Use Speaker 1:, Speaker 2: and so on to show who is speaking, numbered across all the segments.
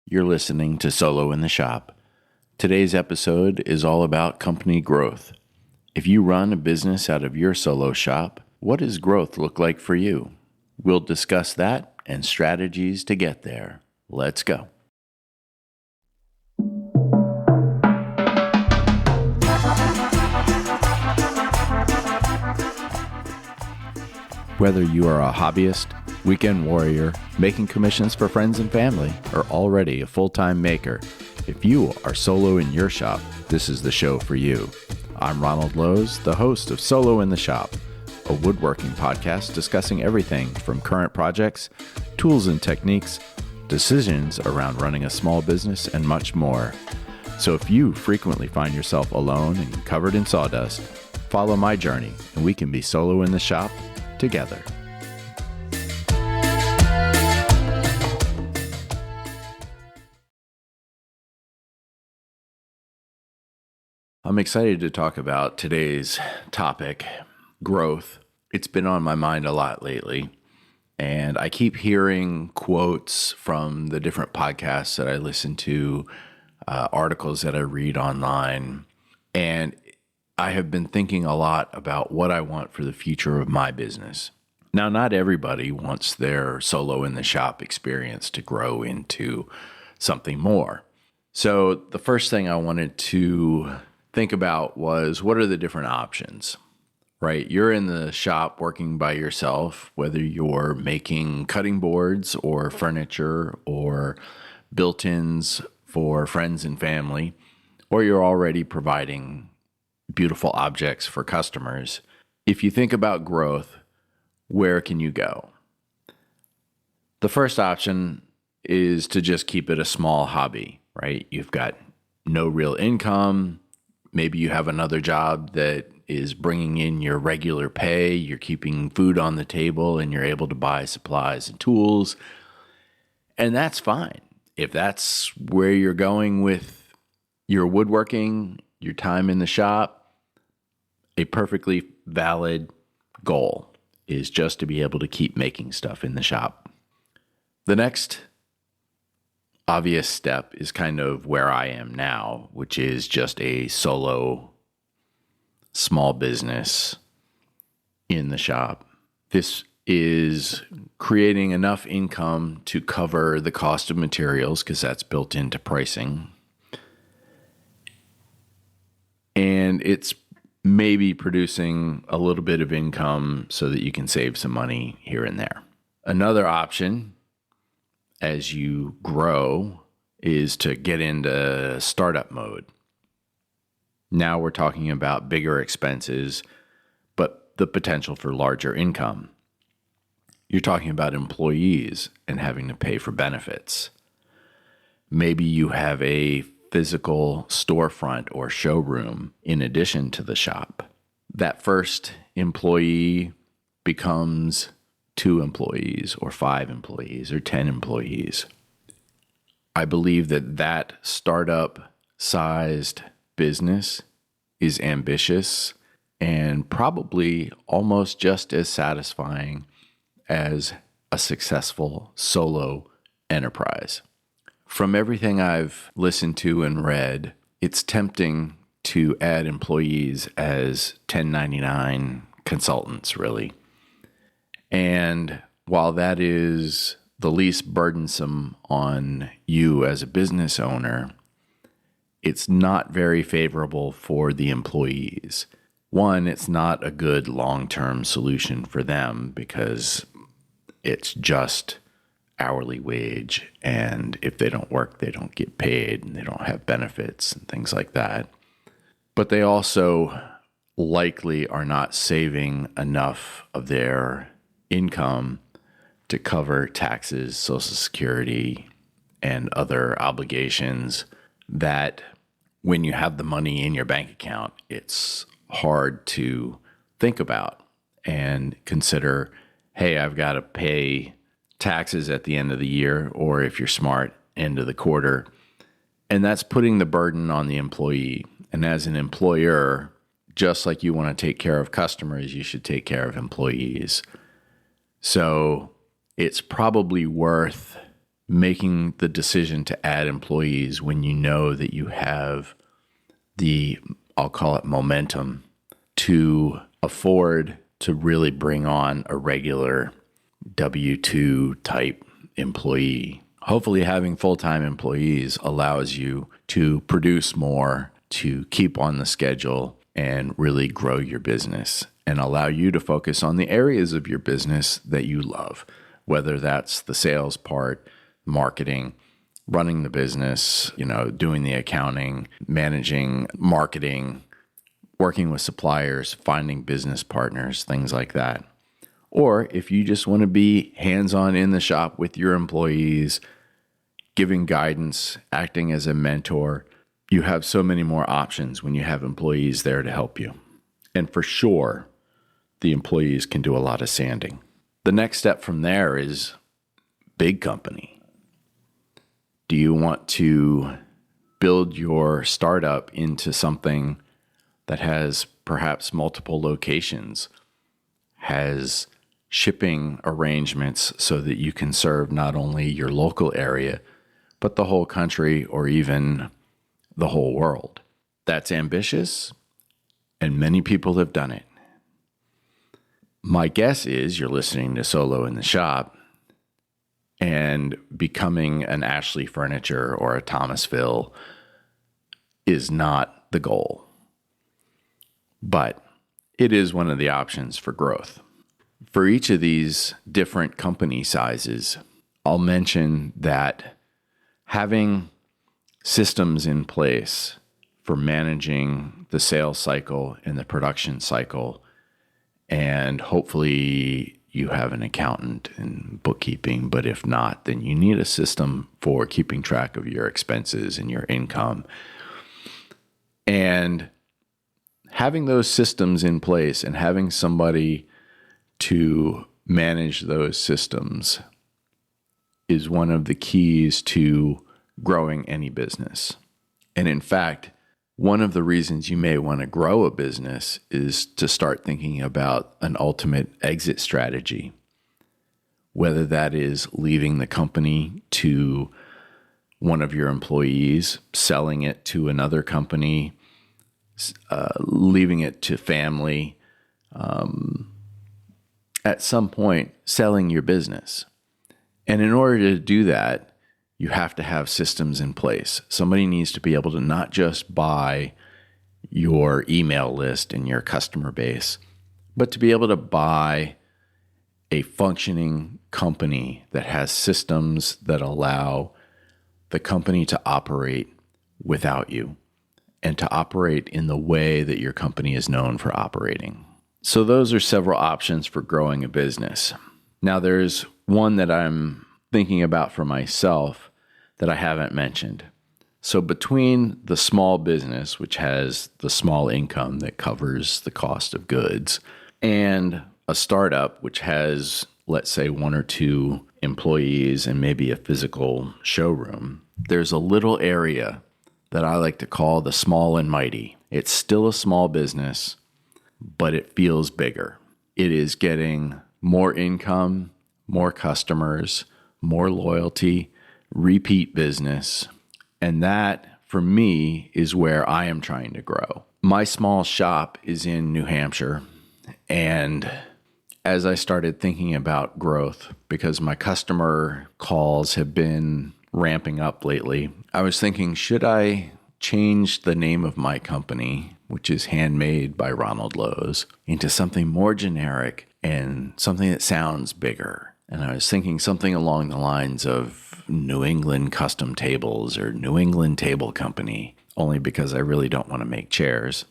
Speaker 1: You're listening to Solo in the Shop. Today's episode is all about company growth. If you run a business out of your solo shop, what does growth look like for you? We'll discuss that and strategies to get there. Let's go. Whether you are a hobbyist, weekend warrior, making commissions for friends and family, or already a full-time maker, if you are solo in your shop, this is the show for you. I'm Ronald Lowe's, the host of Solo in the Shop, a woodworking podcast discussing everything from current projects, tools and techniques, decisions around running a small business, and much more. So if you frequently find yourself alone and covered in sawdust, follow my journey and we can be solo in the shop together. I'm excited to talk about today's topic, growth. It's been on my mind a lot lately, and I keep hearing quotes from the different podcasts that I listen to, articles that I read online, and I have been thinking a lot about what I want for the future of my business. Now, not everybody wants their solo in the shop experience to grow into something more. So the first thing I wanted to think about was, what are the different options, right? You're in the shop working by yourself, whether you're making cutting boards or furniture or built-ins for friends and family, or you're already providing beautiful objects for customers. If you think about growth, where can you go? The first option is to just keep it a small hobby, right? You've got no real income. Maybe you have another job that is bringing in your regular pay. You're keeping food on the table and you're able to buy supplies and tools. And that's fine. If that's where you're going with your woodworking, your time in the shop, a perfectly valid goal is just to be able to keep making stuff in the shop. The next obvious step is kind of where I am now, which is just a solo small business in the shop. This is creating enough income to cover the cost of materials, because that's built into pricing. And it's maybe producing a little bit of income so that you can save some money here and there. Another option as you grow is to get into startup mode. Now we're talking about bigger expenses, but the potential for larger income. You're talking about employees and having to pay for benefits. Maybe you have a physical storefront or showroom in addition to the shop. That first employee becomes 2 employees or 5 employees or 10 employees. I believe that startup sized business is ambitious and probably almost just as satisfying as a successful solo enterprise. From everything I've listened to and read, it's tempting to add employees as 1099 consultants, really. And while that is the least burdensome on you as a business owner, it's not very favorable for the employees. One, it's not a good long-term solution for them because it's just hourly wage, and if they don't work, they don't get paid, and they don't have benefits and things like that. But they also likely are not saving enough of their income to cover taxes, Social Security, and other obligations that when you have the money in your bank account, it's hard to think about and consider, hey, I've got to pay taxes at the end of the year, or if you're smart, end of the quarter. And that's putting the burden on the employee. And as an employer, just like you want to take care of customers, you should take care of employees. So it's probably worth making the decision to add employees when you know that you have the, I'll call it momentum, to afford to really bring on a regular W-2 type employee. Hopefully having full-time employees allows you to produce more, to keep on the schedule, and really grow your business and allow you to focus on the areas of your business that you love, whether that's the sales part, marketing, running the business, doing the accounting, managing marketing, working with suppliers, finding business partners, things like that. Or if you just want to be hands-on in the shop with your employees, giving guidance, acting as a mentor, you have so many more options when you have employees there to help you. And for sure, the employees can do a lot of sanding. The next step from there is big company. Do you want to build your startup into something that has perhaps multiple locations, has shipping arrangements so that you can serve not only your local area, but the whole country or even the whole world? That's ambitious, and many people have done it. My guess is you're listening to Solo in the Shop, and becoming an Ashley Furniture or a Thomasville is not the goal. But it is one of the options for growth. For each of these different company sizes, I'll mention that having systems in place for managing the sales cycle and the production cycle, and hopefully you have an accountant and bookkeeping, but if not, then you need a system for keeping track of your expenses and your income. And having those systems in place and having somebody to manage those systems is one of the keys to growing any business. And in fact, one of the reasons you may want to grow a business is to start thinking about an ultimate exit strategy, whether that is leaving the company to one of your employees, selling it to another company, leaving it to family, at some point selling your business. And in order to do that, you have to have systems in place. Somebody needs to be able to not just buy your email list and your customer base, but to be able to buy a functioning company that has systems that allow the company to operate without you and to operate in the way that your company is known for operating. So those are several options for growing a business. Now there's one that I'm thinking about for myself that I haven't mentioned. So between the small business, which has the small income that covers the cost of goods, and a startup, which has, let's say, one or two employees and maybe a physical showroom, there's a little area that I like to call the small and mighty. It's still a small business, but it feels bigger. It is getting more income, more customers, more loyalty, repeat business. And that, for me, is where I am trying to grow. My small shop is in New Hampshire. And as I started thinking about growth, because my customer calls have been ramping up lately, I was thinking, should I change the name of my company, which is Handmade by Ronald Lowe's, into something more generic and something that sounds bigger? And I was thinking something along the lines of New England Custom Tables or New England Table Company, only because I really don't want to make chairs.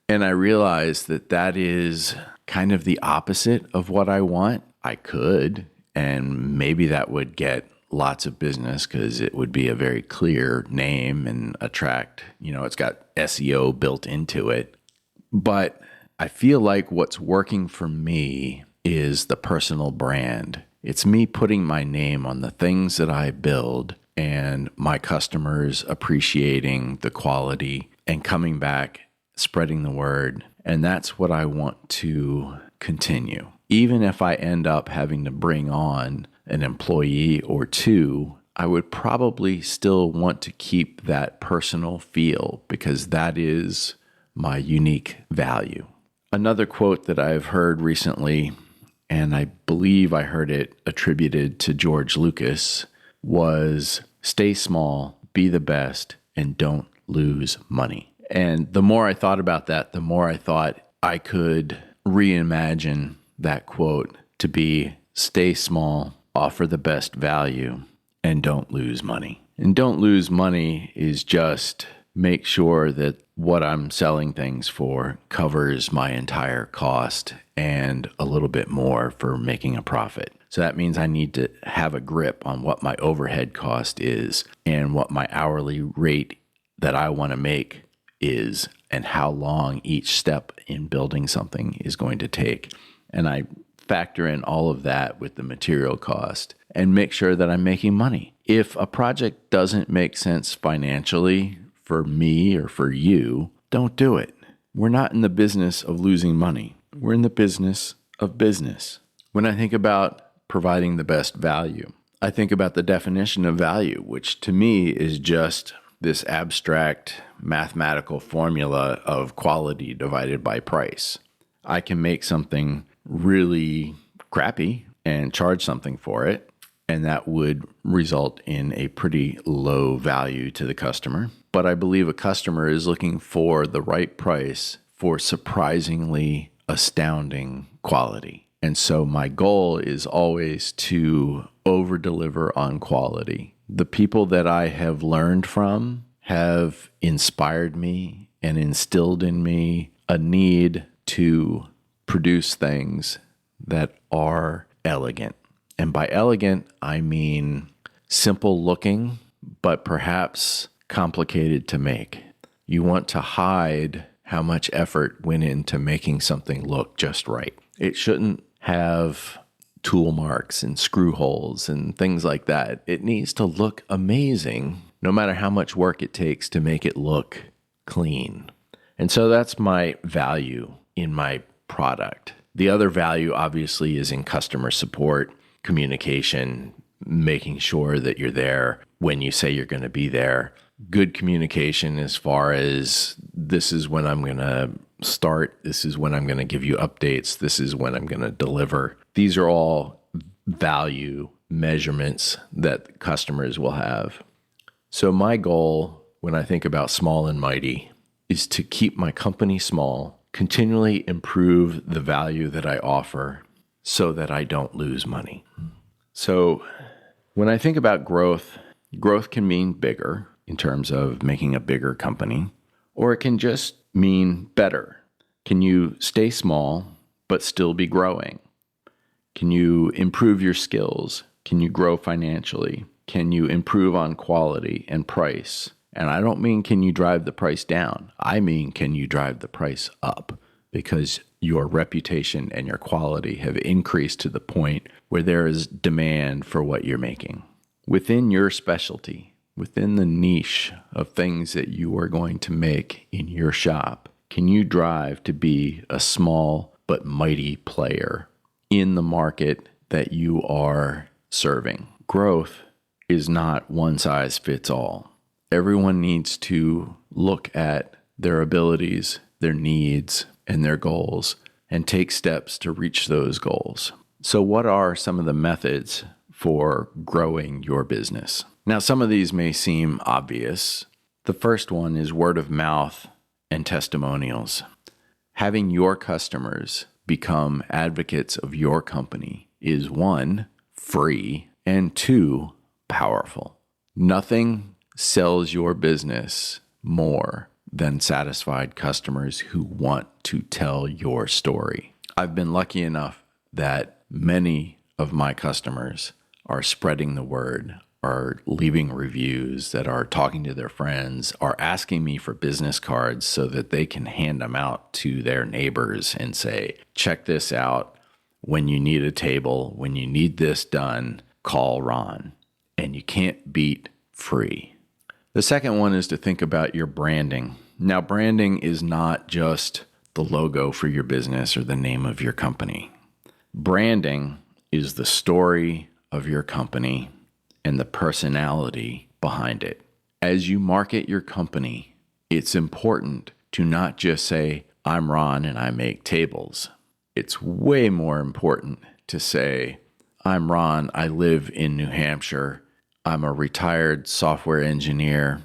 Speaker 1: And I realized that that is kind of the opposite of what I want. I could, and maybe that would get lots of business because it would be a very clear name and attract, it's got SEO built into it. But I feel like what's working for me is the personal brand. It's me putting my name on the things that I build and my customers appreciating the quality and coming back, spreading the word. And that's what I want to continue. Even if I end up having to bring on an employee or two I would probably still want to keep that personal feel because that is my unique value. Another quote that I've heard recently, and I believe I heard it attributed to George Lucas, was stay small, be the best, and don't lose money. And the more I thought about that, the more I thought I could reimagine that quote to be stay small, offer the best value, and don't lose money. And don't lose money is just make sure that what I'm selling things for covers my entire cost and a little bit more for making a profit. So that means I need to have a grip on what my overhead cost is and what my hourly rate that I want to make is and how long each step in building something is going to take. And I factor in all of that with the material cost and make sure that I'm making money. If a project doesn't make sense financially for me or for you, don't do it. We're not in the business of losing money. We're in the business of business. When I think about providing the best value, I think about the definition of value, which to me is just this abstract mathematical formula of quality divided by price. I can make something really crappy and charge something for it, and that would result in a pretty low value to the customer. But I believe a customer is looking for the right price for surprisingly astounding quality. And so my goal is always to over-deliver on quality. The people that I have learned from have inspired me and instilled in me a need to produce things that are elegant. And by elegant, I mean simple looking, but perhaps complicated to make. You want to hide how much effort went into making something look just right. It shouldn't have tool marks and screw holes and things like that. It needs to look amazing, no matter how much work it takes to make it look clean. And so that's my value in my product. The other value, obviously, is in customer support, communication, making sure that you're there when you say you're going to be there. Good communication as far as this is when I'm going to start, this is when I'm going to give you updates, this is when I'm going to deliver. These are all value measurements that customers will have. So my goal when I think about small and mighty is to keep my company small, continually improve the value that I offer so that I don't lose money. So when I think about growth, growth can mean bigger in terms of making a bigger company, or it can just mean better. Can you stay small but still be growing? Can you improve your skills? Can you grow financially? Can you improve on quality and price? And I don't mean can you drive the price down. I mean can you drive the price up because your reputation and your quality have increased to the point where there is demand for what you're making. Within your specialty, within the niche of things that you are going to make in your shop, can you drive to be a small but mighty player in the market that you are serving? Growth is not one size fits all. Everyone needs to look at their abilities, their needs, and their goals and take steps to reach those goals. So what are some of the methods for growing your business? Now, some of these may seem obvious. The first one is word of mouth and testimonials. Having your customers become advocates of your company is one, free, and two, powerful. Nothing sells your business more than satisfied customers who want to tell your story. I've been lucky enough that many of my customers are spreading the word, are leaving reviews, that are talking to their friends, are asking me for business cards so that they can hand them out to their neighbors and say, check this out. When you need a table, when you need this done, call Ron. And you can't beat free. The second one is to think about your branding. Now, branding is not just the logo for your business or the name of your company. Branding is the story of your company. and the personality behind it. As you market your company, it's important to not just say, I'm Ron and I make tables. It's way more important to say, I'm Ron, I live in New Hampshire. I'm a retired software engineer.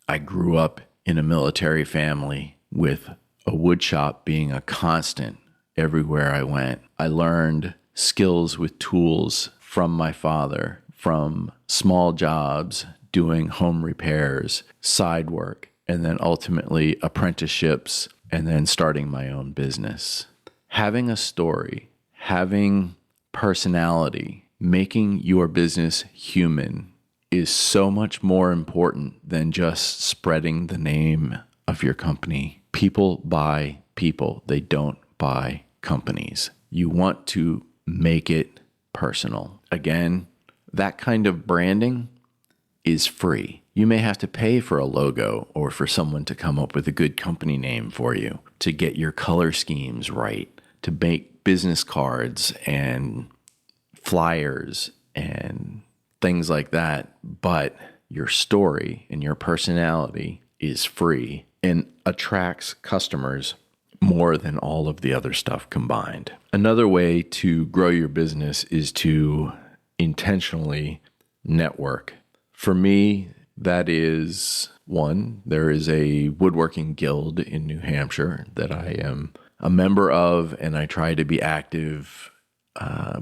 Speaker 1: I grew up in a military family with a woodshop being a constant everywhere I went. I learned skills with tools from my father, from small jobs, doing home repairs, side work, and then ultimately apprenticeships, and then starting my own business. Having a story, having personality, making your business human is so much more important than just spreading the name of your company. People buy people. They don't buy companies. You want to make it personal. Again, that kind of branding is free. You may have to pay for a logo or for someone to come up with a good company name for you, to get your color schemes right, to make business cards and flyers and things like that. But your story and your personality is free and attracts customers more than all of the other stuff combined. Another way to grow your business is to intentionally network. For me, that is one, there is a woodworking guild in New Hampshire that I am a member of, and I try to be active,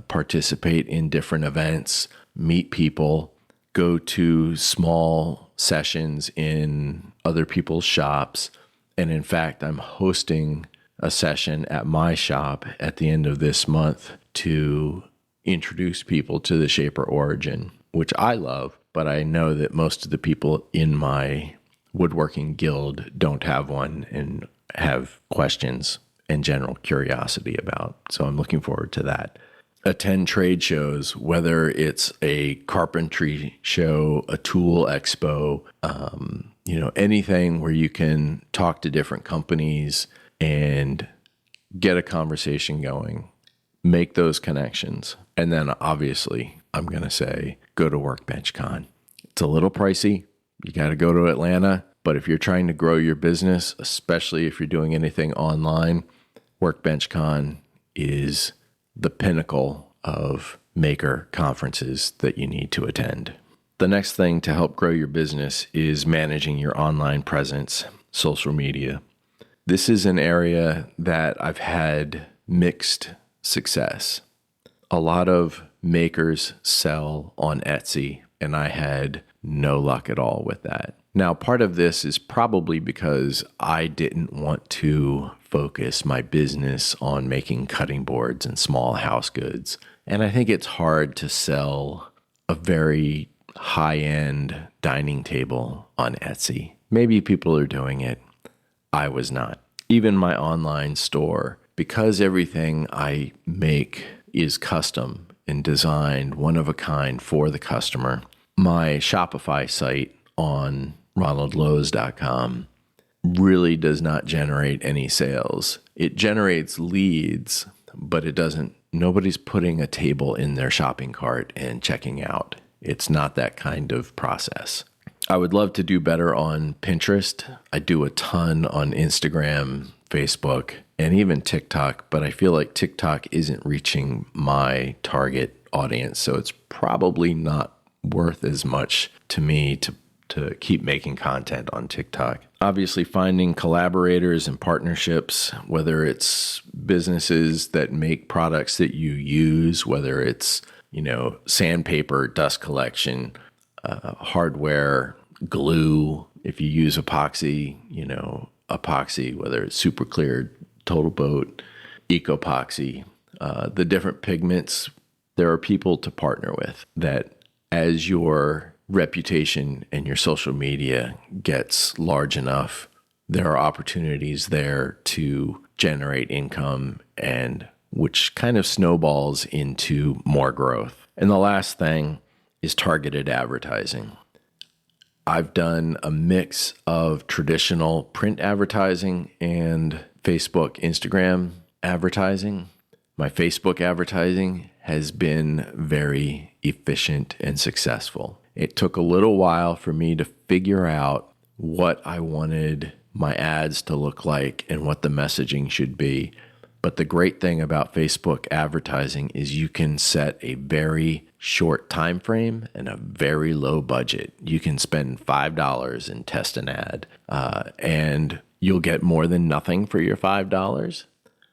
Speaker 1: participate in different events, meet people, go to small sessions in other people's shops. And in fact, I'm hosting a session at my shop at the end of this month to introduce people to the Shaper Origin, which I love, but I know that most of the people in my woodworking guild don't have one and have questions and general curiosity about. So I'm looking forward to that. Attend trade shows, whether it's a carpentry show, a tool expo, anything where you can talk to different companies and get a conversation going, make those connections. And then obviously, I'm going to say, go to Workbench Con. It's a little pricey. You got to go to Atlanta. But if you're trying to grow your business, especially if you're doing anything online, Workbench Con is the pinnacle of maker conferences that you need to attend. The next thing to help grow your business is managing your online presence, social media. This is an area that I've had mixed success. A lot of makers sell on Etsy, and I had no luck at all with that. Now, part of this is probably because I didn't want to focus my business on making cutting boards and small house goods. And I think it's hard to sell a very high-end dining table on Etsy. Maybe people are doing it. I was not. Even my online store, because everything I make is custom and designed one of a kind for the customer, my Shopify site on ronaldlowe's.com really does not generate any sales. It generates leads, but nobody's putting a table in their shopping cart and checking out. It's not that kind of process. I would love to do better on Pinterest. I do a ton on Instagram, Facebook, and even TikTok, but I feel like TikTok isn't reaching my target audience, so it's probably not worth as much to me to keep making content on TikTok. Obviously, finding collaborators and partnerships, whether it's businesses that make products that you use, whether it's, sandpaper, dust collection, hardware, glue, if you use epoxy, epoxy, whether it's super clear, total boat, ecopoxy, the different pigments, there are people to partner with that as your reputation and your social media gets large enough, there are opportunities there to generate income, and which kind of snowballs into more growth. And the last thing is targeted advertising. I've done a mix of traditional print advertising and Facebook, Instagram advertising. My Facebook advertising has been very efficient and successful. It took a little while for me to figure out what I wanted my ads to look like and what the messaging should be. But the great thing about Facebook advertising is you can set a very short time frame and a very low budget. You can spend $5 and test an ad, and you'll get more than nothing for your $5,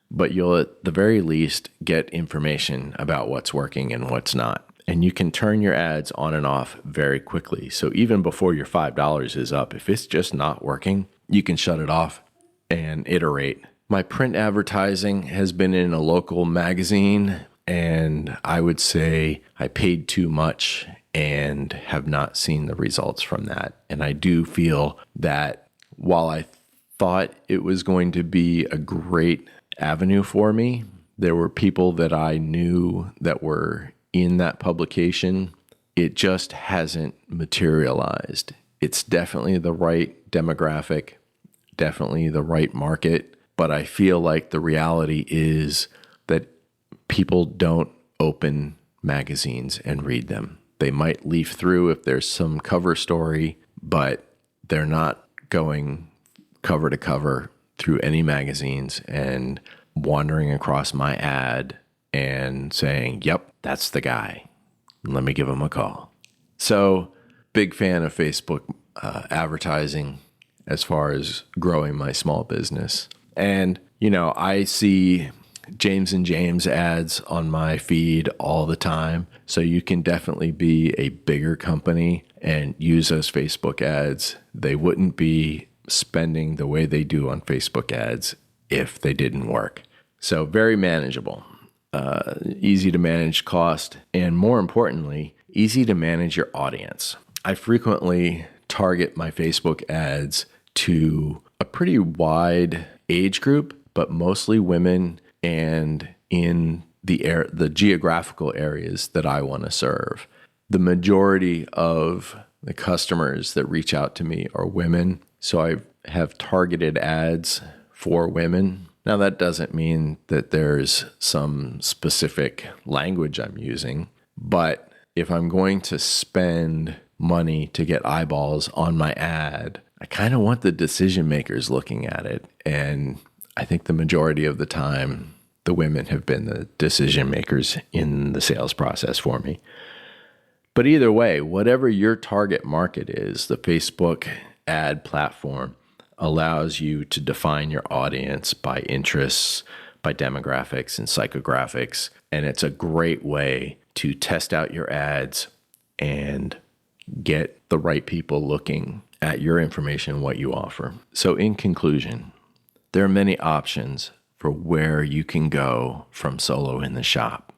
Speaker 1: but you'll at the very least get information about what's working and what's not. And you can turn your ads on and off very quickly. So even before your $5 is up, if it's just not working, you can shut it off and iterate. My print advertising has been in a local magazine, and I would say I paid too much and have not seen the results from that. And I do feel that while I thought it was going to be a great avenue for me, there were people that I knew that were in that publication. It just hasn't materialized. It's definitely the right demographic, definitely the right market. But I feel like the reality is that people don't open magazines and read them. They might leaf through if there's some cover story, but they're not going cover to cover through any magazines and wandering across my ad and saying, yep, that's the guy. Let me give him a call. So, big fan of Facebook advertising as far as growing my small business. And, I see James and James ads on my feed all the time. So you can definitely be a bigger company and use those Facebook ads. They wouldn't be spending the way they do on Facebook ads if they didn't work. So very manageable, easy to manage cost, and more importantly, easy to manage your audience. I frequently target my Facebook ads to a pretty wide age group, but mostly women and in the geographical areas that I want to serve. The majority of the customers that reach out to me are women, so I have targeted ads for women. Now, that doesn't mean that there's some specific language I'm using, but if I'm going to spend money to get eyeballs on my ad, I kind of want the decision makers looking at it. And I think the majority of the time, the women have been the decision makers in the sales process for me. But either way, whatever your target market is, the Facebook ad platform allows you to define your audience by interests, by demographics and psychographics. And it's a great way to test out your ads and get the right people looking at your information, what you offer. So in conclusion, there are many options for where you can go from solo in the shop.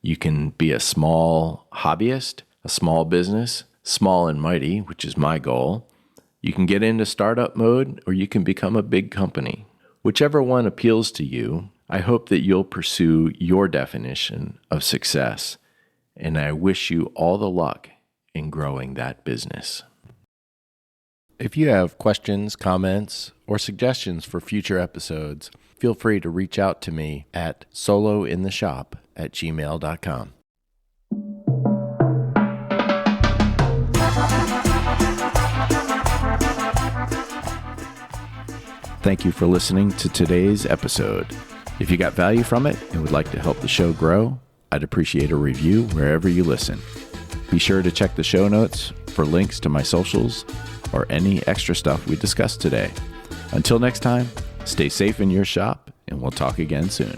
Speaker 1: You can be a small hobbyist, a small business, small and mighty, which is my goal. You can get into startup mode, or you can become a big company. Whichever one appeals to you, I hope that you'll pursue your definition of success, and I wish you all the luck in growing that business. If you have questions, comments, or suggestions for future episodes, feel free to reach out to me at solointheshop@gmail.com. Thank you for listening to today's episode. If you got value from it and would like to help the show grow, I'd appreciate a review wherever you listen. Be sure to check the show notes for links to my socials or any extra stuff we discussed today. Until next time, stay safe in your shop, and we'll talk again soon.